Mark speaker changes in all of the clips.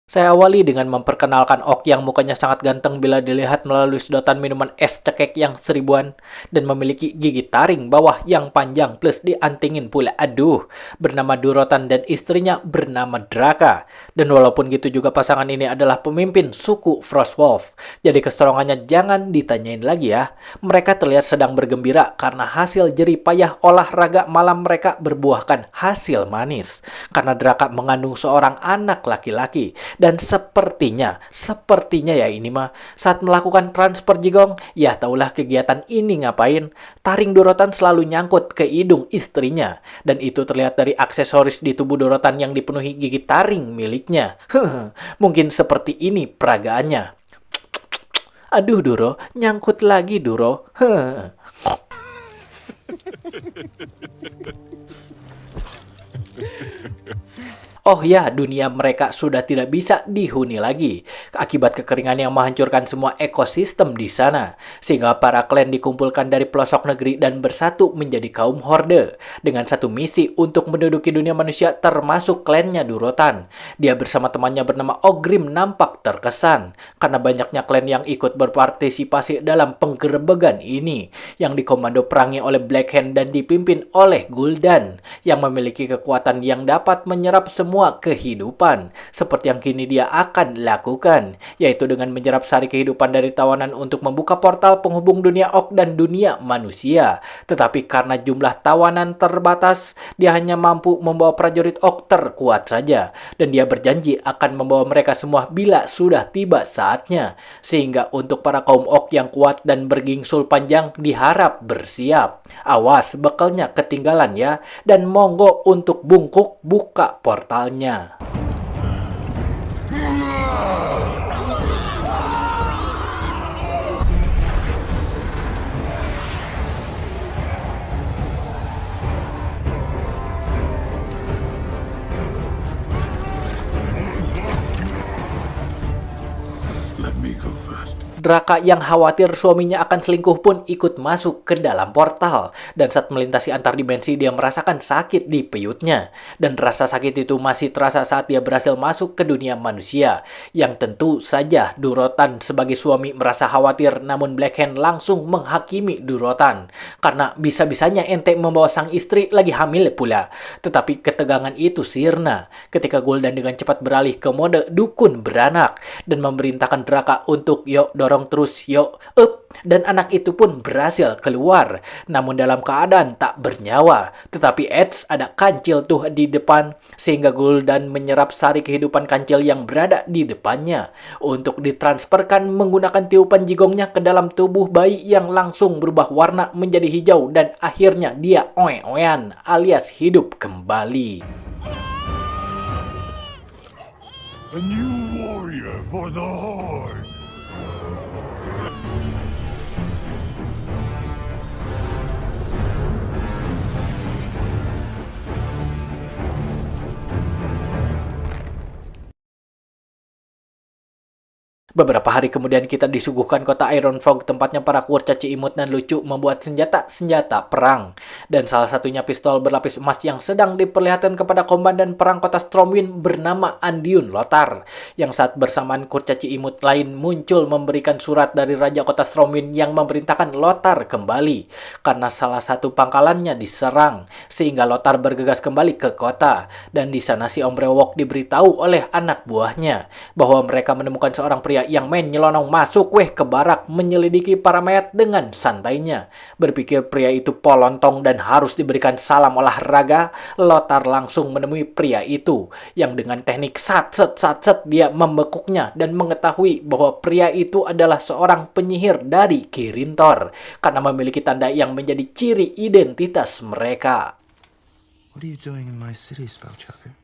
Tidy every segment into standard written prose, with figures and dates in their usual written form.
Speaker 1: Saya awali dengan memperkenalkan Ok yang mukanya sangat ganteng bila dilihat melalui sedotan minuman es cekek yang seribuan dan memiliki gigi taring bawah yang panjang plus diantingin pula. Aduh, bernama Durotan dan istrinya bernama Draka. Dan walaupun gitu juga pasangan ini adalah pemimpin suku Frostwolf. Jadi keserongannya jangan ditanyain lagi ya. Mereka terlihat sedang bergembira karena hasil jerih payah olahraga malam mereka berbuahkan hasil manis. Karena Draka mengandung seorang anak laki-laki. Dan sepertinya ya ini mah, saat melakukan transfer jigong, ya taulah kegiatan ini ngapain. Taring Dorotan selalu nyangkut ke hidung istrinya. Dan itu terlihat dari aksesoris di tubuh Dorotan yang dipenuhi gigi taring miliknya. Mungkin seperti ini peragaannya. Aduh Duro, nyangkut lagi Duro. Oh ya, dunia mereka sudah tidak bisa dihuni lagi akibat kekeringan yang menghancurkan semua ekosistem di sana. Sehingga para klan dikumpulkan dari pelosok negeri dan bersatu menjadi kaum horde dengan satu misi untuk menduduki dunia manusia termasuk klannya Durotan. Dia bersama temannya bernama Ogrim nampak terkesan karena banyaknya klan yang ikut berpartisipasi dalam penggerebegan ini yang dikomando perangi oleh Black Hand dan dipimpin oleh Gul'dan yang memiliki kekuatan yang dapat menyerap semua kehidupan seperti yang kini dia akan lakukan, yaitu dengan menyerap sari kehidupan dari tawanan untuk membuka portal penghubung dunia Ok dan dunia manusia. Tetapi karena jumlah tawanan terbatas, dia hanya mampu membawa prajurit Ok terkuat saja, dan dia berjanji akan membawa mereka semua bila sudah tiba saatnya. Sehingga untuk para kaum Ok yang kuat dan bergingsul panjang diharap bersiap. Awas bekalnya ketinggalan ya, dan monggo untuk bungkuk buka portalnya.
Speaker 2: Let me go first.
Speaker 1: Draka yang khawatir suaminya akan selingkuh pun ikut masuk ke dalam portal. Dan saat melintasi antar dimensi, dia merasakan sakit di peyutnya. Dan rasa sakit itu masih terasa saat dia berhasil masuk ke dunia manusia. Yang tentu saja Durotan sebagai suami merasa khawatir, namun Black Hand langsung menghakimi Durotan. Karena bisa-bisanya ente membawa sang istri lagi hamil pula. Tetapi ketegangan itu sirna ketika Gul'dan dengan cepat beralih ke mode dukun beranak dan memerintahkan Draka untuk yuk dorong terus, yuk up, dan anak itu pun berhasil keluar, namun dalam keadaan tak bernyawa. Tetapi ada kancil tuh di depan, sehingga Gul'dan menyerap sari kehidupan kancil yang berada di depannya untuk ditransferkan menggunakan tiupan jigongnya ke dalam tubuh bayi yang langsung berubah warna menjadi hijau dan akhirnya dia oe-oean alias hidup kembali.
Speaker 2: A new warrior for the Horde!
Speaker 1: Beberapa hari kemudian kita disuguhkan kota Ironfog, tempatnya para kurcaci imut dan lucu membuat senjata-senjata perang. Dan salah satunya pistol berlapis emas yang sedang diperlihatkan kepada komandan perang kota Stormwind bernama Andiun Lothar. Yang saat bersamaan kurcaci imut lain muncul memberikan surat dari Raja Kota Stormwind yang memerintahkan Lothar kembali. Karena salah satu pangkalannya diserang, sehingga Lothar bergegas kembali ke kota. Dan di sana si Om Brewok diberitahu oleh anak buahnya bahwa mereka menemukan seorang pria yang main nyelonong masuk ke barak menyelidiki para mayat dengan santainya. Berpikir pria itu polontong dan harus diberikan salam olahraga, Lothar langsung menemui pria itu yang dengan teknik satset dia membekuknya dan mengetahui bahwa pria itu adalah seorang penyihir dari Kirintor karena memiliki tanda yang menjadi ciri identitas mereka.
Speaker 3: What are you doing in my city, Spellchucker?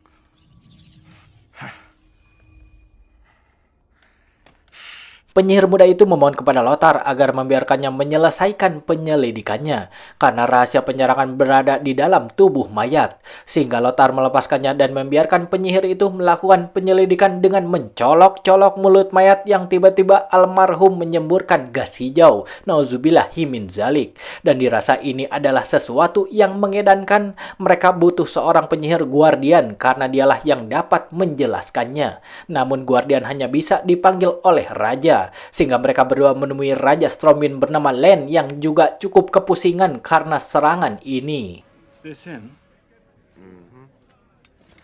Speaker 1: Penyihir muda itu memohon kepada Lothar agar membiarkannya menyelesaikan penyelidikannya, karena rahasia penyerangan berada di dalam tubuh mayat. Sehingga Lothar melepaskannya dan membiarkan penyihir itu melakukan penyelidikan dengan mencolok-colok mulut mayat yang tiba-tiba almarhum menyemburkan gas hijau. Nauzubillah min zalik. Dan dirasa ini adalah sesuatu yang mengedankan. Mereka butuh seorang penyihir guardian karena dialah yang dapat menjelaskannya. Namun guardian hanya bisa dipanggil oleh raja. Sehingga mereka berdua menemui Raja Stormwind bernama Len yang juga cukup kepusingan karena serangan ini.
Speaker 4: Is this him?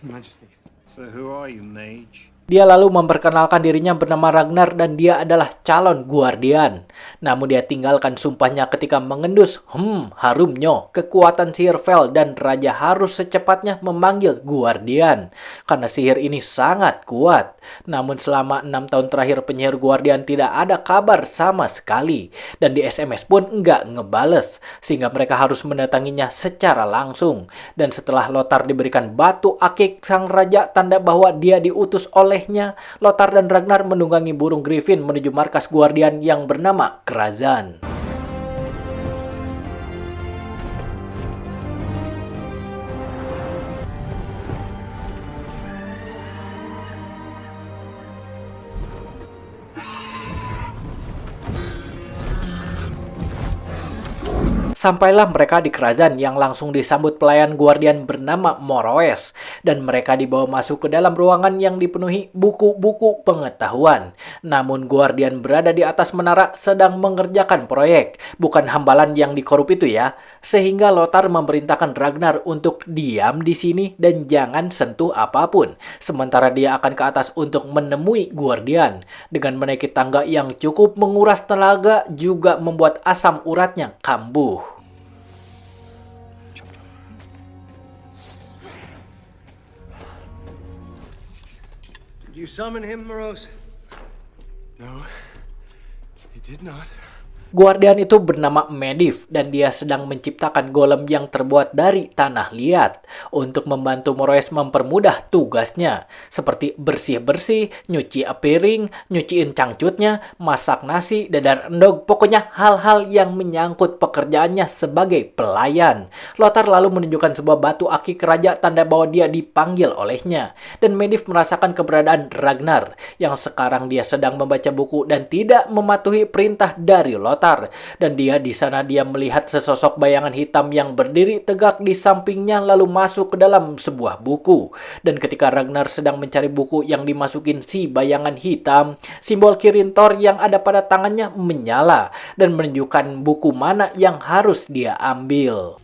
Speaker 4: Majesty. So who are you, mage?
Speaker 1: Dia lalu memperkenalkan dirinya bernama Ragnar dan dia adalah calon guardian. Namun dia tinggalkan sumpahnya ketika mengendus, harumnya kekuatan sihir Vel dan raja harus secepatnya memanggil guardian. Karena sihir ini sangat kuat. Namun selama 6 tahun terakhir penyihir guardian tidak ada kabar sama sekali. Dan di SMS pun nggak ngebales. Sehingga mereka harus mendatanginya secara langsung. Dan setelah Lothar diberikan batu akik sang raja tanda bahwa dia diutus oleh Lothar dan Ragnar menunggangi burung Griffin menuju markas guardian yang bernama Krazan. Sampailah mereka di Krazan yang langsung disambut pelayan guardian bernama Moroes. Dan mereka dibawa masuk ke dalam ruangan yang dipenuhi buku-buku pengetahuan. Namun guardian berada di atas menara sedang mengerjakan proyek. Bukan hambalan yang dikorup itu ya. Sehingga Lothar memerintahkan Ragnar untuk diam di sini dan jangan sentuh apapun. Sementara dia akan ke atas untuk menemui guardian. Dengan menaiki tangga yang cukup menguras tenaga juga membuat asam uratnya kambuh.
Speaker 4: Did you summon him, Morose?
Speaker 3: No, he did not.
Speaker 1: Guardian itu bernama Medivh dan dia sedang menciptakan golem yang terbuat dari tanah liat untuk membantu Moroes mempermudah tugasnya seperti bersih-bersih, nyuci piring, nyuciin cangcutnya, masak nasi, dadar endog, pokoknya hal-hal yang menyangkut pekerjaannya sebagai pelayan. Lothar lalu menunjukkan sebuah batu akik raja tanda bahwa dia dipanggil olehnya dan Medivh merasakan keberadaan Ragnar yang sekarang dia sedang membaca buku dan tidak mematuhi perintah dari Lothar. Dan di sana dia melihat sesosok bayangan hitam yang berdiri tegak di sampingnya lalu masuk ke dalam sebuah buku. Dan ketika Ragnar sedang mencari buku yang dimasukin si bayangan hitam, simbol Kirin Tor yang ada pada tangannya menyala dan menunjukkan buku mana yang harus dia ambil.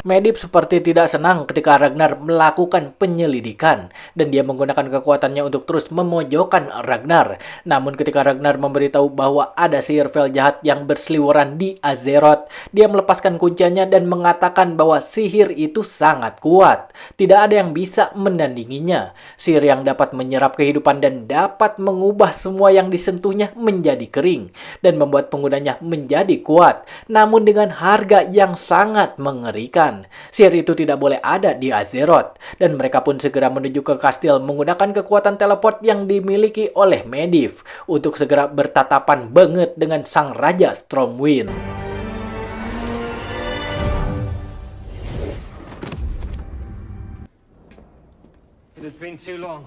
Speaker 1: Medivh seperti tidak senang ketika Ragnar melakukan penyelidikan dan dia menggunakan kekuatannya untuk terus memojokkan Ragnar. Namun ketika Ragnar memberitahu bahwa ada sihir Vel jahat yang berseliweran di Azeroth, dia melepaskan kuncinya dan mengatakan bahwa sihir itu sangat kuat. Tidak ada yang bisa menandinginya. Sihir yang dapat menyerap kehidupan dan dapat mengubah semua yang disentuhnya menjadi kering dan membuat penggunanya menjadi kuat, namun dengan harga yang sangat mengerikan. Sihir itu tidak boleh ada di Azeroth dan mereka pun segera menuju ke kastil menggunakan kekuatan teleport yang dimiliki oleh Medivh untuk segera bertatapan banget dengan sang Raja Stormwind.
Speaker 4: It has been too long.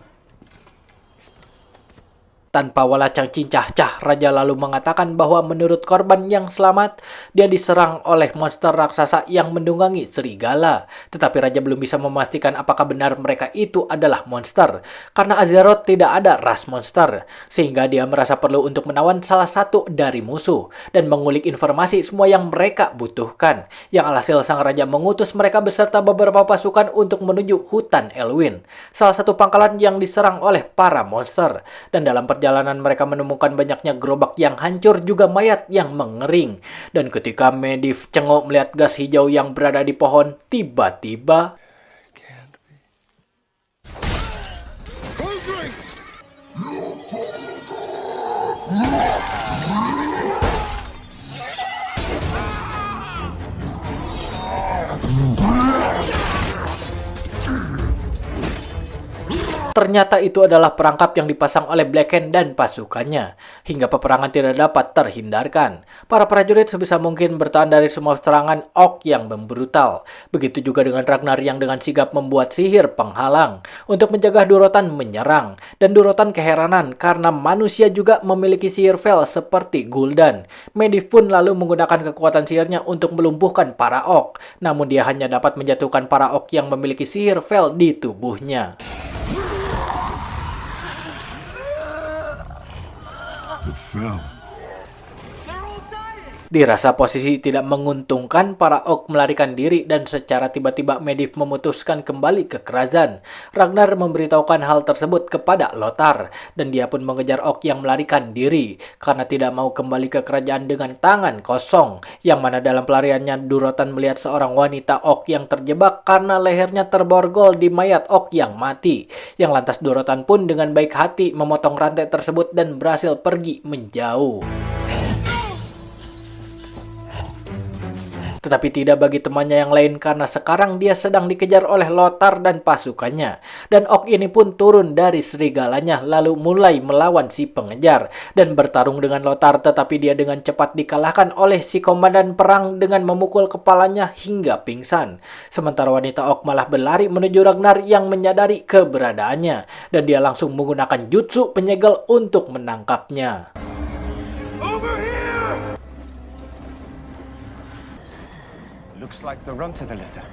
Speaker 1: Tanpa walacang cincah-cah, Raja lalu mengatakan bahwa menurut korban yang selamat, dia diserang oleh monster raksasa yang mendunggangi serigala. Tetapi Raja belum bisa memastikan apakah benar mereka itu adalah monster, karena Azeroth tidak ada ras monster. Sehingga dia merasa perlu untuk menawan salah satu dari musuh, dan mengulik informasi semua yang mereka butuhkan. Yang alhasil sang Raja mengutus mereka beserta beberapa pasukan untuk menuju hutan Elwyn, salah satu pangkalan yang diserang oleh para monster. Dan dalam perjalanan mereka menemukan banyaknya gerobak yang hancur juga mayat yang mengering. Dan ketika Medivh cengok melihat gas hijau yang berada di pohon, tiba-tiba Ternyata itu adalah perangkap yang dipasang oleh Blackhand dan pasukannya, hingga peperangan tidak dapat terhindarkan. Para prajurit sebisa mungkin bertahan dari semua serangan orc yang membrutal. Begitu juga dengan Ragnar yang dengan sigap membuat sihir penghalang untuk mencegah Durotan menyerang. Dan Durotan keheranan karena manusia juga memiliki sihir Vel seperti Gul'dan. Medivh pun lalu menggunakan kekuatan sihirnya untuk melumpuhkan para orc, namun dia hanya dapat menjatuhkan para orc yang memiliki sihir Vel di tubuhnya.
Speaker 2: The Fel.
Speaker 1: Dirasa posisi tidak menguntungkan, para orc melarikan diri dan secara tiba-tiba Medivh memutuskan kembali ke kerajaan. Ragnar memberitahukan hal tersebut kepada Lothar dan dia pun mengejar orc yang melarikan diri karena tidak mau kembali ke kerajaan dengan tangan kosong. Yang mana dalam pelariannya Durotan melihat seorang wanita orc yang terjebak karena lehernya terborgol di mayat orc yang mati. Yang lantas Durotan pun dengan baik hati memotong rantai tersebut dan berhasil pergi menjauh. Tetapi tidak bagi temannya yang lain karena sekarang dia sedang dikejar oleh Lothar dan pasukannya. Dan orc ini pun turun dari serigalanya lalu mulai melawan si pengejar dan bertarung dengan Lothar, tetapi dia dengan cepat dikalahkan oleh si komandan perang dengan memukul kepalanya hingga pingsan. Sementara wanita orc malah berlari menuju Ragnar yang menyadari keberadaannya dan dia langsung menggunakan jutsu penyegel untuk menangkapnya.
Speaker 3: Looks like the run to the litter.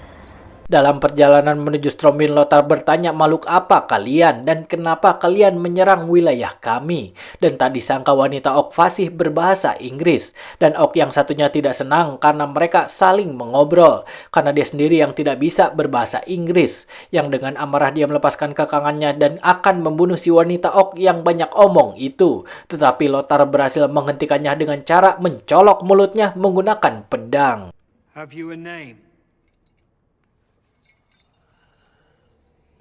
Speaker 1: Dalam perjalanan menuju Stormwind, Lothar bertanya, "Makhluk apa kalian dan kenapa kalian menyerang wilayah kami?" Dan tak disangka wanita orc fasih berbahasa Inggris. Dan orc yang satunya tidak senang karena mereka saling mengobrol karena dia sendiri yang tidak bisa berbahasa Inggris. Yang dengan amarah dia melepaskan kekangannya dan akan membunuh si wanita orc yang banyak omong itu. Tetapi Lothar berhasil menghentikannya dengan cara mencolok mulutnya menggunakan pedang.
Speaker 4: Have you a name?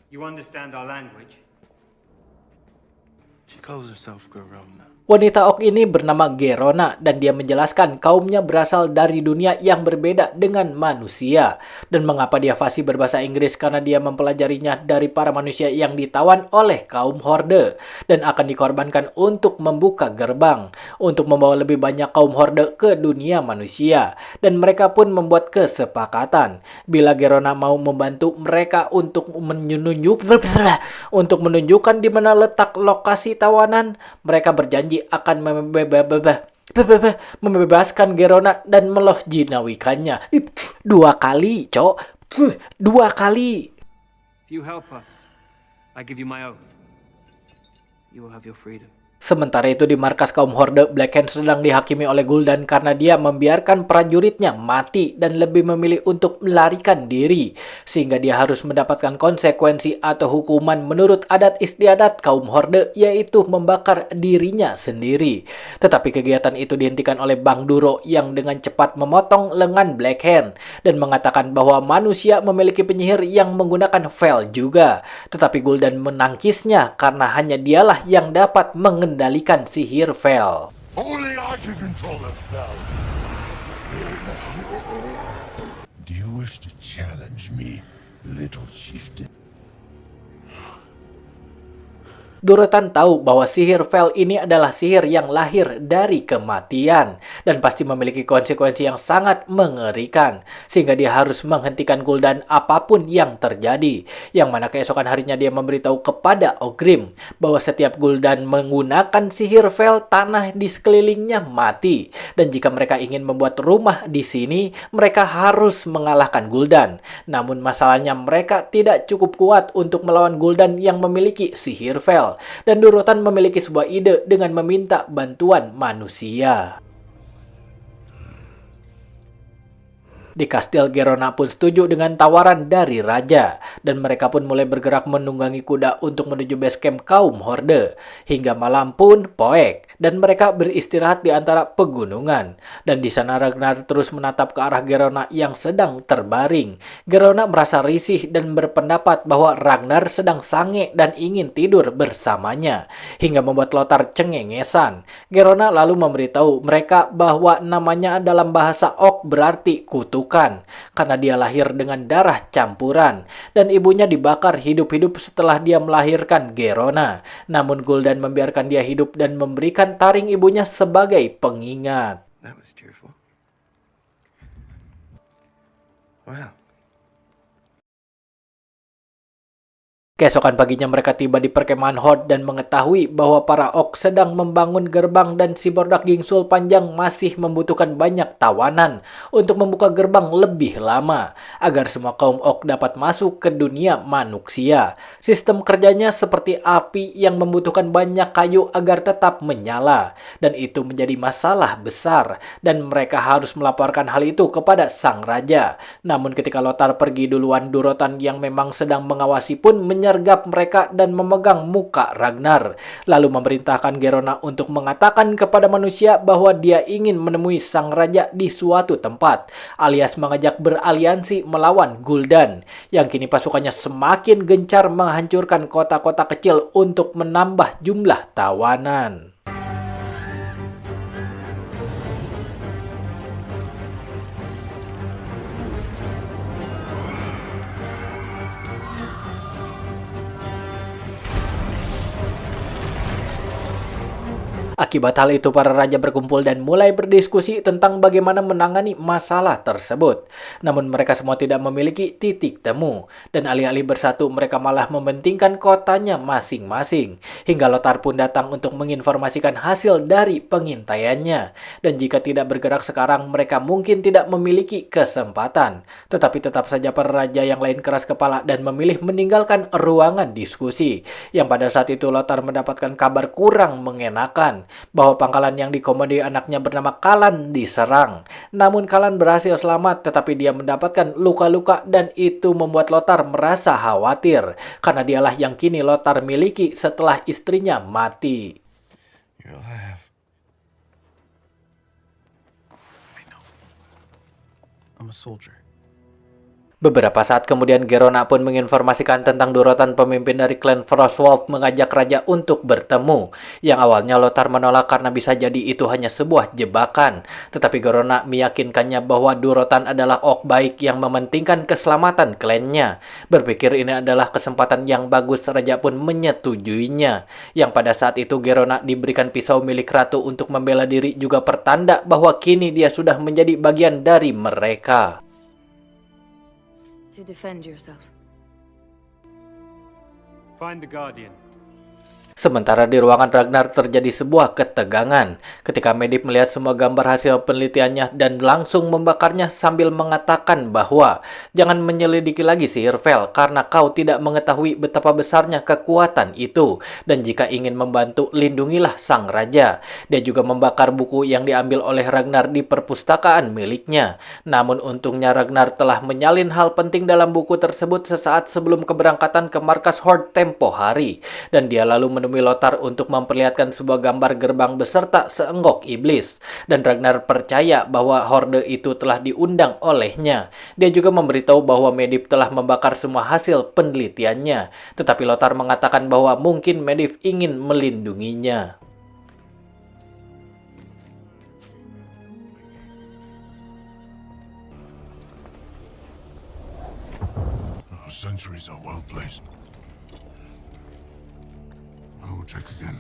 Speaker 4: You understand our language?
Speaker 3: She calls herself Garona.
Speaker 1: Wanita orc ini bernama Gerona dan dia menjelaskan kaumnya berasal dari dunia yang berbeda dengan manusia. Dan mengapa dia fasih berbahasa Inggris karena dia mempelajarinya dari para manusia yang ditawan oleh kaum Horde dan akan dikorbankan untuk membuka gerbang untuk membawa lebih banyak kaum Horde ke dunia manusia. Dan mereka pun membuat kesepakatan bila Gerona mau membantu mereka untuk menunjukkan di mana letak lokasi tawanan, mereka berjanji akan membebaskan Gerona dan melohjinawikannya. 2 kali, cok. 2 kali.
Speaker 4: If you help us, I give you my oath. You will have your freedom.
Speaker 1: Sementara itu di markas kaum Horde, Blackhand sedang dihakimi oleh Gul'dan karena dia membiarkan prajuritnya mati dan lebih memilih untuk melarikan diri. Sehingga dia harus mendapatkan konsekuensi atau hukuman menurut adat istiadat kaum Horde, yaitu membakar dirinya sendiri. Tetapi kegiatan itu dihentikan oleh Bang Duro yang dengan cepat memotong lengan Blackhand dan mengatakan bahwa manusia memiliki penyihir yang menggunakan Vel juga. Tetapi Gul'dan menangkisnya karena hanya dialah yang dapat mengendalikan sihir Vel.
Speaker 2: Only I can control the Fel. Do you wish to challenge me, little chieftain?
Speaker 1: Durotan tahu bahwa sihir Vel ini adalah sihir yang lahir dari kematian dan pasti memiliki konsekuensi yang sangat mengerikan, sehingga dia harus menghentikan Gul'dan apapun yang terjadi. Yang mana keesokan harinya dia memberitahu kepada Ogrim bahwa setiap Gul'dan menggunakan sihir Vel, tanah di sekelilingnya mati, dan jika mereka ingin membuat rumah di sini, mereka harus mengalahkan Gul'dan. Namun masalahnya mereka tidak cukup kuat untuk melawan Gul'dan yang memiliki sihir Vel. Dan Durotan memiliki sebuah ide dengan meminta bantuan manusia. Di kastil, Gerona pun setuju dengan tawaran dari raja, dan mereka pun mulai bergerak menunggangi kuda untuk menuju base camp kaum Horde. Hingga malam pun poek, dan mereka beristirahat di antara pegunungan. Dan di sana Ragnar terus menatap ke arah Gerona yang sedang terbaring. Gerona merasa risih dan berpendapat bahwa Ragnar sedang sange dan ingin tidur bersamanya, hingga membuat Lothar cengengesan. Gerona lalu memberitahu mereka bahwa namanya dalam bahasa orc berarti kutukan. pasukan karena dia lahir dengan darah campuran dan ibunya dibakar hidup-hidup setelah dia melahirkan Gerona. Namun Gul'dan membiarkan dia hidup dan memberikan taring ibunya sebagai pengingat.
Speaker 3: That was cheerful. Well,
Speaker 1: Keesokan paginya mereka tiba di perkemahan Horde dan mengetahui bahwa para Orc sedang membangun gerbang dan si Bordak Gingsul panjang masih membutuhkan banyak tawanan untuk membuka gerbang lebih lama agar semua kaum Orc dapat masuk ke dunia manusia. Sistem kerjanya seperti api yang membutuhkan banyak kayu agar tetap menyala dan itu menjadi masalah besar dan mereka harus melaporkan hal itu kepada sang raja. Namun ketika Lothar pergi duluan, Durotan yang memang sedang mengawasi pun menyergap mereka dan memegang muka Ragnar, lalu memerintahkan Gerona untuk mengatakan kepada manusia bahwa dia ingin menemui sang raja di suatu tempat, alias mengajak beraliansi melawan Gul'dan, yang kini pasukannya semakin gencar menghancurkan kota-kota kecil untuk menambah jumlah tawanan. Akibat hal itu, para raja berkumpul dan mulai berdiskusi tentang bagaimana menangani masalah tersebut. Namun mereka semua tidak memiliki titik temu, dan alih-alih bersatu, mereka malah mementingkan kotanya masing-masing. Hingga Lothar pun datang untuk menginformasikan hasil dari pengintaiannya. Dan jika tidak bergerak sekarang, mereka mungkin tidak memiliki kesempatan. Tetapi tetap saja para raja yang lain keras kepala dan memilih meninggalkan ruangan diskusi. Yang pada saat itu Lothar mendapatkan kabar kurang mengenakan, bahwa pangkalan yang dikomandoi anaknya bernama Kalan diserang. Namun Kalan berhasil selamat, tetapi dia mendapatkan luka-luka dan itu membuat Lothar merasa khawatir karena dialah yang kini Lothar miliki setelah istrinya mati.
Speaker 3: you'll have. I know. I'm a soldier.
Speaker 1: Beberapa saat kemudian Gerona pun menginformasikan tentang Durotan, pemimpin dari klan Frostwolf, mengajak raja untuk bertemu. Yang awalnya Lothar menolak karena bisa jadi itu hanya sebuah jebakan. Tetapi Gerona meyakinkannya bahwa Durotan adalah orc baik yang mementingkan keselamatan klannya. Berpikir ini adalah kesempatan yang bagus, raja pun menyetujuinya. Yang pada saat itu Gerona diberikan pisau milik ratu untuk membela diri, juga pertanda bahwa kini dia sudah menjadi bagian dari mereka.
Speaker 5: To defend yourself.
Speaker 4: Find the Guardian.
Speaker 1: Sementara di ruangan Ragnar terjadi sebuah ketegangan ketika Medivh melihat semua gambar hasil penelitiannya dan langsung membakarnya sambil mengatakan bahwa jangan menyelidiki lagi sihir Vel karena kau tidak mengetahui betapa besarnya kekuatan itu, dan jika ingin membantu lindungilah sang raja. Dia juga membakar buku yang diambil oleh Ragnar di perpustakaan miliknya. Namun untungnya Ragnar telah menyalin hal penting dalam buku tersebut sesaat sebelum keberangkatan ke markas Horde tempo hari, dan dia lalu menemui Lothar untuk memperlihatkan sebuah gambar gerbang beserta seenggok iblis. Dan Ragnar percaya bahwa Horde itu telah diundang olehnya. Dia juga memberitahu bahwa Medivh telah membakar semua hasil penelitiannya. Tetapi Lothar mengatakan bahwa mungkin Medivh ingin melindunginya.
Speaker 2: Our sentries are well placed. I will check again.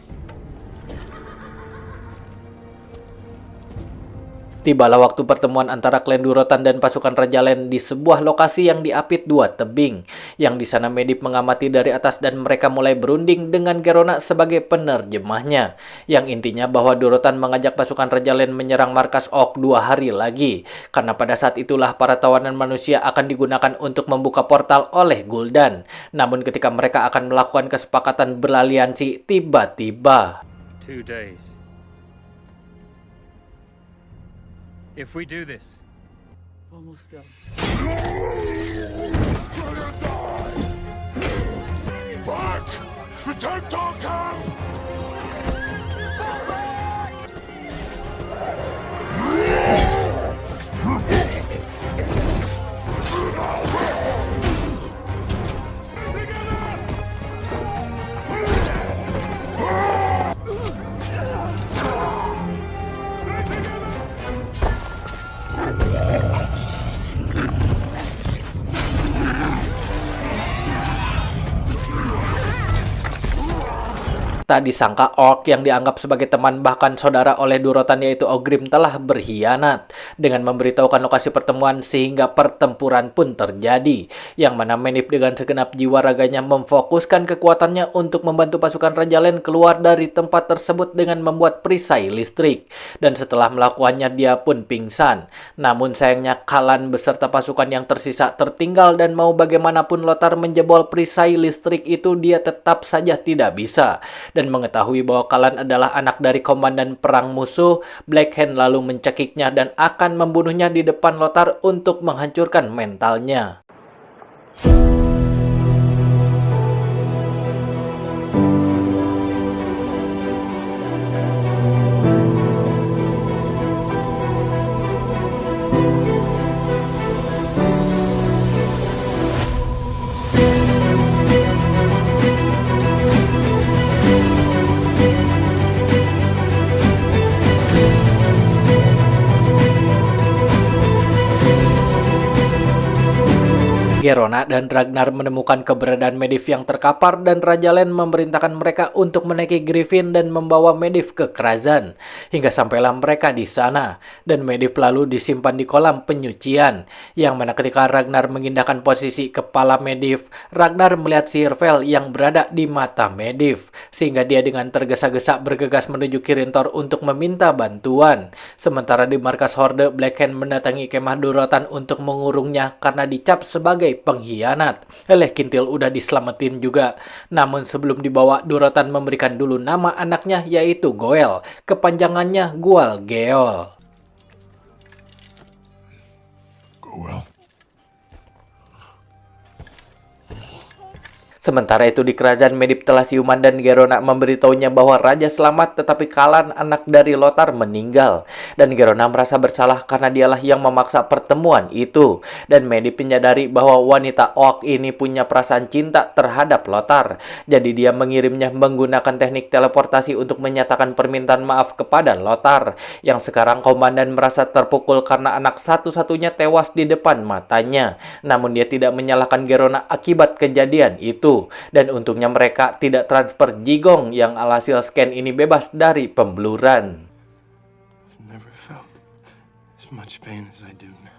Speaker 1: Tibalah waktu pertemuan antara klan Durotan dan pasukan Raja Len di sebuah lokasi yang diapit dua tebing. Yang di sana Medivh mengamati dari atas dan mereka mulai berunding dengan Gerona sebagai penerjemahnya. Yang intinya bahwa Durotan mengajak pasukan Raja Len menyerang markas Orc 2 hari lagi. Karena pada saat itulah para tawanan manusia akan digunakan untuk membuka portal oleh Gul'dan. Namun ketika mereka akan melakukan kesepakatan beraliansi, tiba-tiba
Speaker 4: 2 days. If we do this, almost done.
Speaker 2: Back! Protect our camp!
Speaker 1: Tak disangka orc yang dianggap sebagai teman bahkan saudara oleh Durotan yaitu Ogrim telah berkhianat dengan memberitahukan lokasi pertemuan sehingga pertempuran pun terjadi, yang mana Manif dengan segenap jiwa raganya memfokuskan kekuatannya untuk membantu pasukan Raja Len keluar dari tempat tersebut dengan membuat perisai listrik, dan setelah melakukannya dia pun pingsan. Namun sayangnya Kalan beserta pasukan yang tersisa tertinggal, dan mau bagaimanapun Lothar menjebol perisai listrik itu dia tetap saja tidak bisa. Dan mengetahui bahwa Kalan adalah anak dari komandan perang musuh, Black Hand lalu mencekiknya dan akan membunuhnya di depan Lothar untuk menghancurkan mentalnya. Gerona dan Ragnar menemukan keberadaan Medivh yang terkapar, dan Raja Len memerintahkan mereka untuk menaiki Griffin dan membawa Medivh ke kerajaan. Hingga sampailah mereka di sana, dan Medivh lalu disimpan di kolam penyucian, yang mana ketika Ragnar mengindahkan posisi kepala Medivh, Ragnar melihat Sihirfell yang berada di mata Medivh, sehingga dia dengan tergesa-gesa bergegas menuju Kirintor untuk meminta bantuan. Sementara di markas Horde, Black Hand mendatangi kemah Durotan untuk mengurungnya karena dicap sebagai pengkhianat. Kintil udah diselamatin juga. Namun sebelum dibawa, Durotan memberikan dulu nama anaknya yaitu Goel. Kepanjangannya Gual Geol.
Speaker 2: Go well.
Speaker 1: Sementara itu di kerajaan Medivh telah siuman, dan Gerona memberitahunya bahwa Raja selamat tetapi Kalan anak dari Lothar meninggal. Dan Gerona merasa bersalah karena dialah yang memaksa pertemuan itu. Dan Medivh menyadari bahwa wanita orc ini punya perasaan cinta terhadap Lothar. Jadi dia mengirimnya menggunakan teknik teleportasi untuk menyatakan permintaan maaf kepada Lothar, yang sekarang komandan merasa terpukul karena anak satu-satunya tewas di depan matanya. Namun dia tidak menyalahkan Gerona akibat kejadian itu. Dan untungnya mereka tidak transfer Jigong, yang alhasil scan ini bebas dari pembluran.
Speaker 3: I've never felt as much pain as I do now.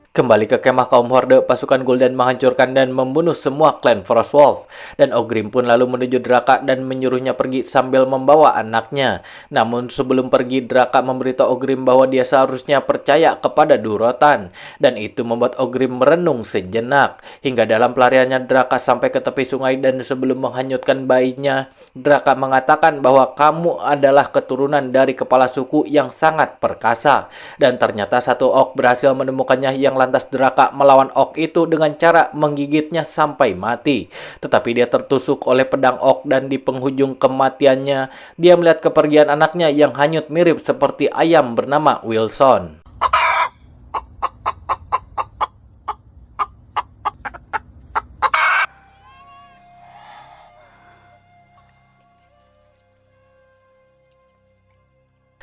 Speaker 1: Kembali ke kemah kaum Horde, pasukan Gul'dan menghancurkan dan membunuh semua klan Frostwolf. Dan Ogrim pun lalu menuju Draka dan menyuruhnya pergi sambil membawa anaknya. Namun sebelum pergi, Draka memberitahu Ogrim bahwa dia seharusnya percaya kepada Durotan. Dan itu membuat Ogrim merenung sejenak. Hingga dalam pelariannya, Draka sampai ke tepi sungai, dan sebelum menghanyutkan bayinya, Draka mengatakan bahwa kamu adalah keturunan dari kepala suku yang sangat perkasa. Dan ternyata satu orc berhasil menemukannya, yang lantas Draka melawan orc itu dengan cara menggigitnya sampai mati. Tetapi dia tertusuk oleh pedang orc, dan di penghujung kematiannya dia melihat kepergian anaknya yang hanyut mirip seperti ayam bernama Wilson.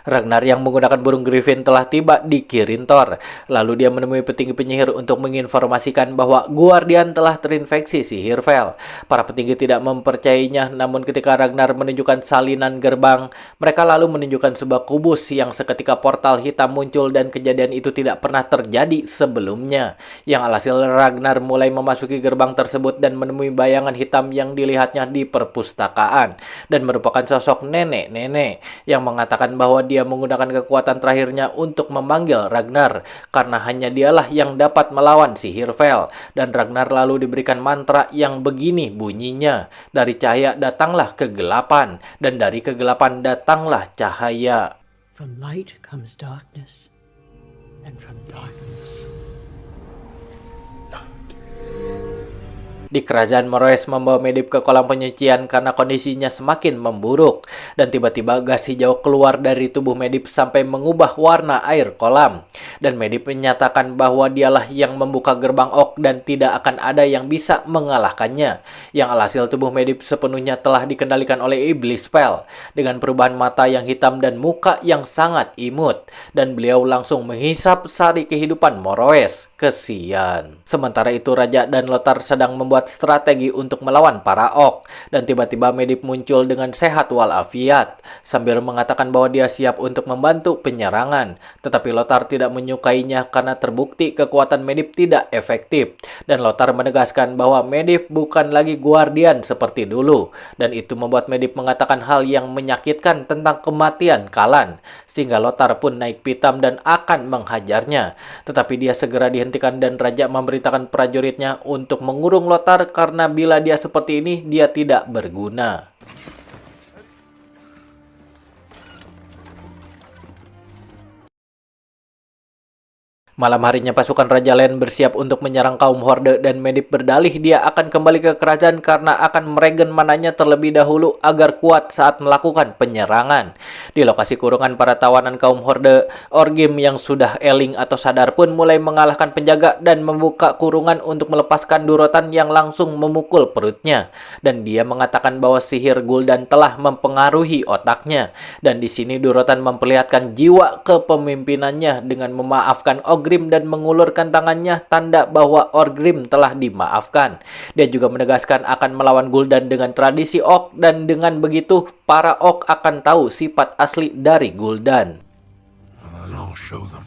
Speaker 1: Ragnar yang menggunakan burung Griffin telah tiba di Kirintor. Lalu dia menemui petinggi penyihir untuk menginformasikan bahwa Guardian telah terinfeksi Sihirfell. Para petinggi tidak mempercayainya, namun ketika Ragnar menunjukkan salinan gerbang, mereka lalu menunjukkan sebuah kubus yang seketika portal hitam muncul, dan kejadian itu tidak pernah terjadi sebelumnya. Yang alhasil Ragnar mulai memasuki gerbang tersebut dan menemui bayangan hitam yang dilihatnya di perpustakaan, dan merupakan sosok nenek-nenek yang mengatakan bahwa dia menggunakan kekuatan terakhirnya untuk memanggil Ragnar, karena hanya dialah yang dapat melawan Sihirfell. Dan Ragnar lalu diberikan mantra yang begini bunyinya: dari cahaya datanglah kegelapan, dan dari kegelapan datanglah cahaya.
Speaker 6: From light comes darkness, and from darkness
Speaker 1: Di kerajaan Moroes membawa Medivh ke kolam penyucian karena kondisinya semakin memburuk. dan tiba-tiba gas hijau keluar dari tubuh Medivh sampai mengubah warna air kolam. Dan Medivh menyatakan bahwa dialah yang membuka gerbang Ok dan tidak akan ada yang bisa mengalahkannya. Yang alhasil tubuh Medivh sepenuhnya telah dikendalikan oleh iblis spell dengan perubahan mata yang hitam dan muka yang sangat imut. Dan beliau langsung menghisap sari kehidupan Moroes. Kesian. Sementara itu Raja dan Lothar sedang membuat strategi untuk melawan para Ok. Dan tiba-tiba Medivh muncul dengan sehat walafiat sambil mengatakan bahwa dia siap untuk membantu penyerangan. Tetapi Lothar tidak menyukainya karena terbukti kekuatan Medivh tidak efektif. Dan Lothar menegaskan bahwa Medivh bukan lagi guardian seperti dulu. Dan itu membuat Medivh mengatakan hal yang menyakitkan tentang kematian Kalan. Sehingga Lothar pun naik pitam dan akan menghajarnya. Tetapi dia segera dihentikan dan Raja memerintahkan prajuritnya untuk mengurung Lothar karena bila dia seperti ini, dia tidak berguna. Malam harinya pasukan Raja Len bersiap untuk menyerang kaum Horde dan Medivh berdalih dia akan kembali ke kerajaan karena akan meregen mananya terlebih dahulu agar kuat saat melakukan penyerangan. Di lokasi kurungan para tawanan kaum Horde, Orgrim yang sudah eling atau sadar pun mulai mengalahkan penjaga dan membuka kurungan untuk melepaskan Durotan yang langsung memukul perutnya. Dan dia mengatakan bahwa sihir Gul'dan telah mempengaruhi otaknya. Dan di sini Durotan memperlihatkan jiwa kepemimpinannya dengan memaafkan Orgrim dan mengulurkan tangannya tanda bahwa Orgrim telah dimaafkan. Dia juga menegaskan akan melawan Gul'dan dengan tradisi Ok dan dengan begitu para Ok akan tahu sifat asli dari Gul'dan.
Speaker 2: And I'll show them.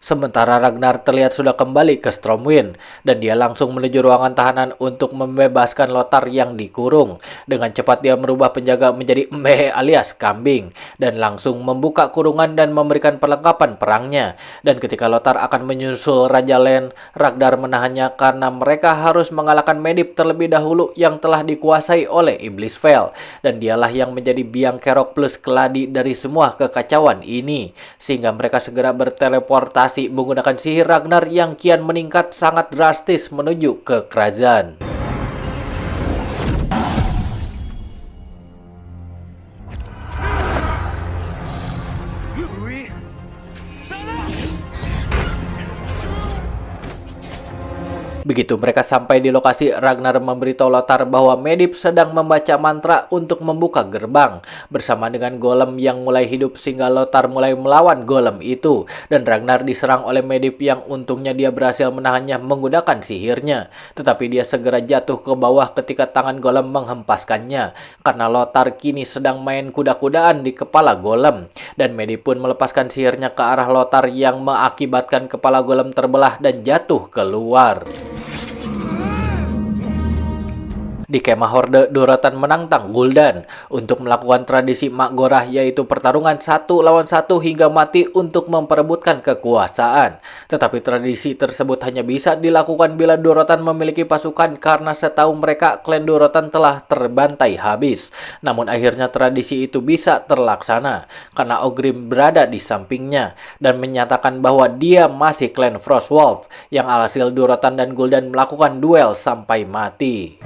Speaker 1: Sementara Ragnar terlihat sudah kembali ke Stormwind dan dia langsung menuju ruangan tahanan untuk membebaskan Lothar yang dikurung. Dengan cepat dia merubah penjaga menjadi embe alias kambing dan langsung membuka kurungan dan memberikan perlengkapan perangnya. Dan ketika Lothar akan menyusul Raja Len, Ragnar menahannya karena mereka harus mengalahkan Medivh terlebih dahulu yang telah dikuasai oleh Iblis Veil. Dan dialah yang menjadi biang kerok plus keladi dari semua kekacauan ini. Sehingga mereka segera berteleportasi menggunakan sihir Ragnar yang kian meningkat sangat drastis menuju ke kerajaan. Begitu mereka sampai di lokasi, Ragnar memberitahu Lothar bahwa Medivh sedang membaca mantra untuk membuka gerbang bersama dengan golem yang mulai hidup sehingga Lothar mulai melawan golem itu. Dan Ragnar diserang oleh Medivh yang untungnya dia berhasil menahannya menggunakan sihirnya. Tetapi dia segera jatuh ke bawah ketika tangan golem menghempaskannya karena Lothar kini sedang main kuda-kudaan di kepala golem. Dan Medivh pun melepaskan sihirnya ke arah Lothar yang mengakibatkan kepala golem terbelah dan jatuh keluar. Di kemah Horde, Durotan menantang Gul'dan untuk melakukan tradisi Maghorah, yaitu pertarungan 1 lawan 1 hingga mati untuk memperebutkan kekuasaan. Tetapi tradisi tersebut hanya bisa dilakukan bila Durotan memiliki pasukan karena setahu mereka klan Durotan telah terbantai habis. Namun akhirnya tradisi itu bisa terlaksana karena Orgrim berada di sampingnya dan menyatakan bahwa dia masih klan Frostwolf, yang alhasil Durotan dan Gul'dan melakukan duel sampai mati.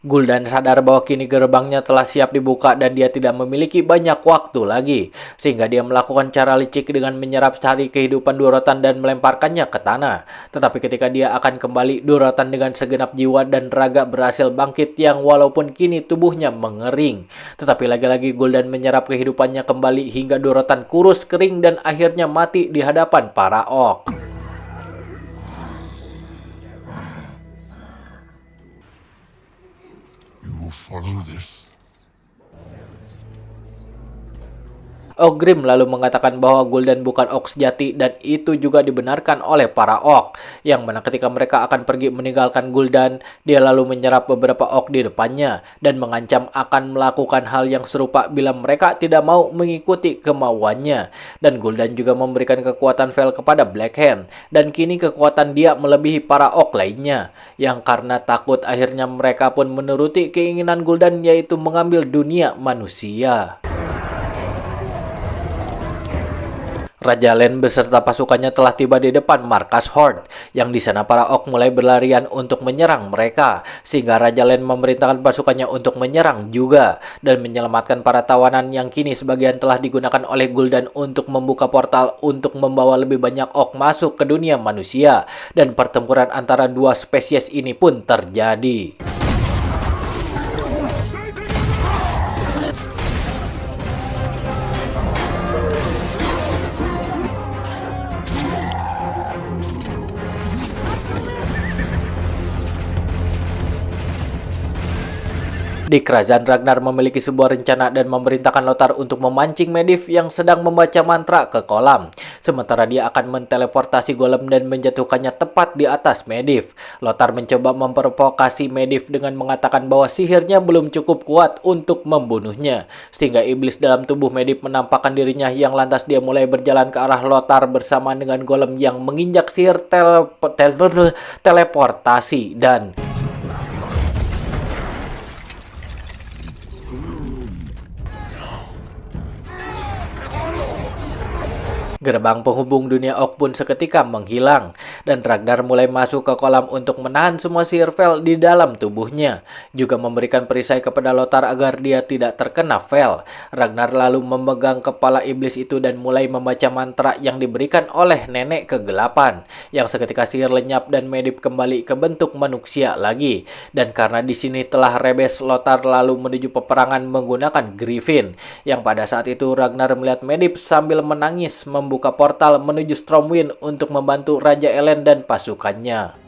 Speaker 1: Gul'dan sadar bahwa kini gerbangnya telah siap dibuka dan dia tidak memiliki banyak waktu lagi. Sehingga dia melakukan cara licik dengan menyerap sari kehidupan Durotan dan melemparkannya ke tanah. Tetapi ketika dia akan kembali, Durotan dengan segenap jiwa dan raga berhasil bangkit yang walaupun kini tubuhnya mengering. Tetapi lagi-lagi Gul'dan menyerap kehidupannya kembali hingga Durotan kurus kering dan akhirnya mati di hadapan para Ok.
Speaker 2: You will follow this.
Speaker 1: Ogrim lalu mengatakan bahwa Gul'dan bukan orc sejati dan itu juga dibenarkan oleh para orc. Yang mana ketika mereka akan pergi meninggalkan Gul'dan, dia lalu menyerap beberapa orc di depannya dan mengancam akan melakukan hal yang serupa bila mereka tidak mau mengikuti kemauannya. Dan Gul'dan juga memberikan kekuatan Vel kepada Black Hand dan kini kekuatan dia melebihi para orc lainnya. Yang karena takut akhirnya mereka pun menuruti keinginan Gul'dan yaitu mengambil dunia manusia. Raja Len beserta pasukannya telah tiba di depan markas Horde, yang di sana para orc mulai berlarian untuk menyerang mereka, sehingga Raja Len memerintahkan pasukannya untuk menyerang juga, dan menyelamatkan para tawanan yang kini sebagian telah digunakan oleh Gul'dan untuk membuka portal untuk membawa lebih banyak orc masuk ke dunia manusia, dan pertempuran antara dua spesies ini pun terjadi. Di kerajaan Ragnar memiliki sebuah rencana dan memerintahkan Lothar untuk memancing Medivh yang sedang membaca mantra ke kolam. Sementara dia akan menteleportasi golem dan menjatuhkannya tepat di atas Medivh. Lothar mencoba memprovokasi Medivh dengan mengatakan bahwa sihirnya belum cukup kuat untuk membunuhnya. Sehingga iblis dalam tubuh Medivh menampakkan dirinya yang lantas dia mulai berjalan ke arah Lothar bersama dengan golem yang menginjak sihir teleportasi dan... Gerbang penghubung dunia orc pun seketika menghilang, dan Ragnar mulai masuk ke kolam untuk menahan semua sihir Vel di dalam tubuhnya, juga memberikan perisai kepada Lothar agar dia tidak terkena Vel. Ragnar lalu memegang kepala iblis itu dan mulai membaca mantra yang diberikan oleh nenek kegelapan, yang seketika sihir lenyap dan Medivh kembali ke bentuk manusia lagi. Dan karena di sini telah rebes, Lothar lalu menuju peperangan menggunakan Griffin, yang pada saat itu Ragnar melihat Medivh sambil menangis membuka portal menuju Stormwind untuk membantu Raja Elen dan pasukannya.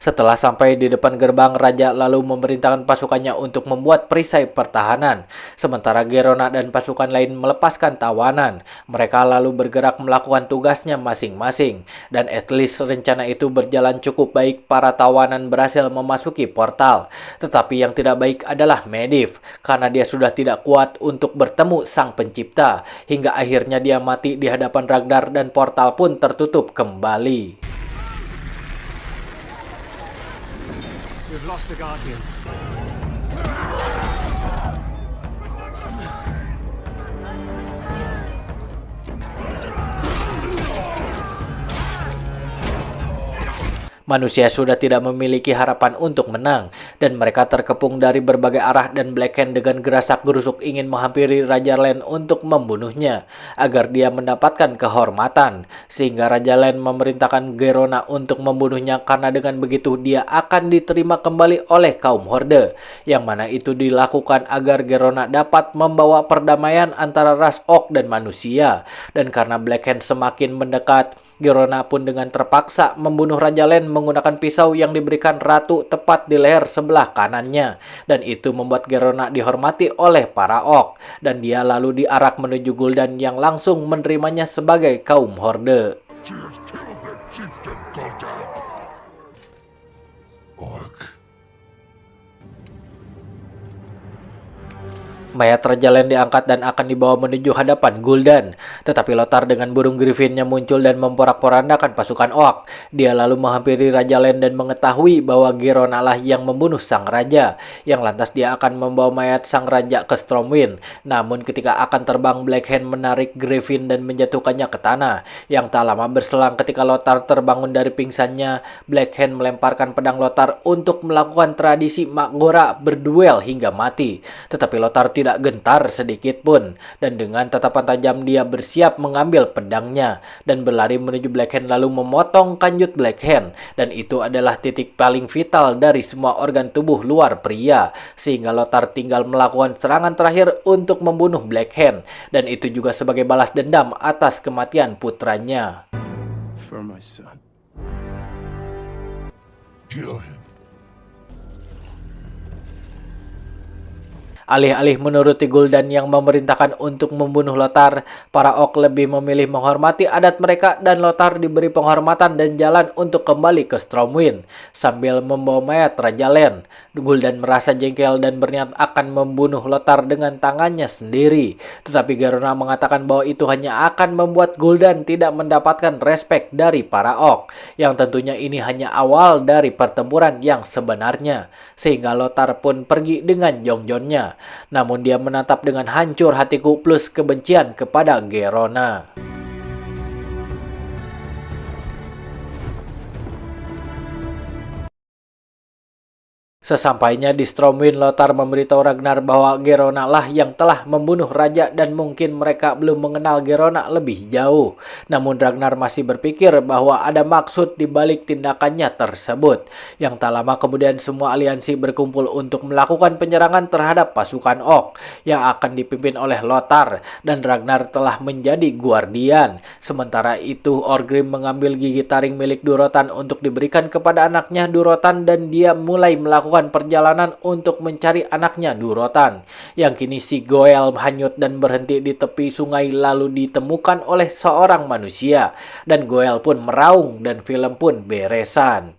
Speaker 1: Setelah sampai di depan gerbang, Raja lalu memerintahkan pasukannya untuk membuat perisai pertahanan. Sementara Gerona dan pasukan lain melepaskan tawanan. Mereka lalu bergerak melakukan tugasnya masing-masing. Dan at least rencana itu berjalan cukup baik, para tawanan berhasil memasuki portal. Tetapi yang tidak baik adalah Medivh, karena dia sudah tidak kuat untuk bertemu Sang Pencipta. Hingga akhirnya dia mati di hadapan Ragnar dan portal pun tertutup kembali.
Speaker 4: We've lost the Guardian.
Speaker 1: Manusia sudah tidak memiliki harapan untuk menang, dan mereka terkepung dari berbagai arah, dan Black Hand dengan gerasak-gerusuk ingin menghampiri Raja Len untuk membunuhnya, agar dia mendapatkan kehormatan. Sehingga Raja Len memerintahkan Gerona untuk membunuhnya, karena dengan begitu dia akan diterima kembali oleh kaum Horde, yang mana itu dilakukan agar Gerona dapat membawa perdamaian antara ras orc dan manusia. Dan karena Black Hand semakin mendekat, Gerona pun dengan terpaksa membunuh Raja Len menggunakan pisau yang diberikan ratu tepat di leher sebelah kanannya, dan itu membuat Gerona dihormati oleh para orc, dan dia lalu diarak menuju Gul'dan yang langsung menerimanya sebagai kaum Horde. Mayat Raja Len diangkat dan akan dibawa menuju hadapan Gul'dan. Tetapi Lothar dengan burung Griffinnya muncul dan memporak-porandakan pasukan orc. Dia lalu menghampiri Raja Len dan mengetahui bahwa Gerona lah yang membunuh sang raja, yang lantas dia akan membawa mayat sang raja ke Stormwind. Namun ketika akan terbang, Black Hand menarik Griffin dan menjatuhkannya ke tanah. Yang tak lama berselang ketika Lothar terbangun dari pingsannya, Black Hand melemparkan pedang Lothar untuk melakukan tradisi Magora berduel hingga mati. Tetapi Lothar tidak gentar sedikit pun, dan dengan tatapan tajam dia bersiap mengambil pedangnya dan berlari menuju Blackhand lalu memotong kanjut Blackhand, dan itu adalah titik paling vital dari semua organ tubuh luar pria, sehingga Lothar tinggal melakukan serangan terakhir untuk membunuh Blackhand, dan itu juga sebagai balas dendam atas kematian putranya.
Speaker 3: For my son.
Speaker 2: Kill him.
Speaker 1: Alih-alih menuruti Gul'dan yang memerintahkan untuk membunuh Lothar, para Orc lebih memilih menghormati adat mereka dan Lothar diberi penghormatan dan jalan untuk kembali ke Stormwind sambil membawa mayat Raja Len. Gul'dan merasa jengkel dan berniat akan membunuh Lothar dengan tangannya sendiri. Tetapi Garona mengatakan bahwa itu hanya akan membuat Gul'dan tidak mendapatkan respek dari para Orc, yang tentunya ini hanya awal dari pertempuran yang sebenarnya. Sehingga Lothar pun pergi dengan Jongjonnya. Namun dia menatap dengan hancur hatiku plus kebencian kepada Gerona. Sesampainya di Stormwind, Lothar memberitahu Ragnar bahwa Gerona lah yang telah membunuh raja dan mungkin mereka belum mengenal Gerona lebih jauh. Namun Ragnar masih berpikir bahwa ada maksud di balik tindakannya tersebut. Yang tak lama kemudian semua aliansi berkumpul untuk melakukan penyerangan terhadap pasukan Orc yang akan dipimpin oleh Lothar, dan Ragnar telah menjadi guardian. Sementara itu Orgrim mengambil gigi taring milik Durotan untuk diberikan kepada anaknya Durotan, dan dia mulai melakukan perjalanan untuk mencari anaknya Durotan, yang kini si Goel hanyut dan berhenti di tepi sungai lalu ditemukan oleh seorang manusia, dan Goel pun meraung dan film pun beresan.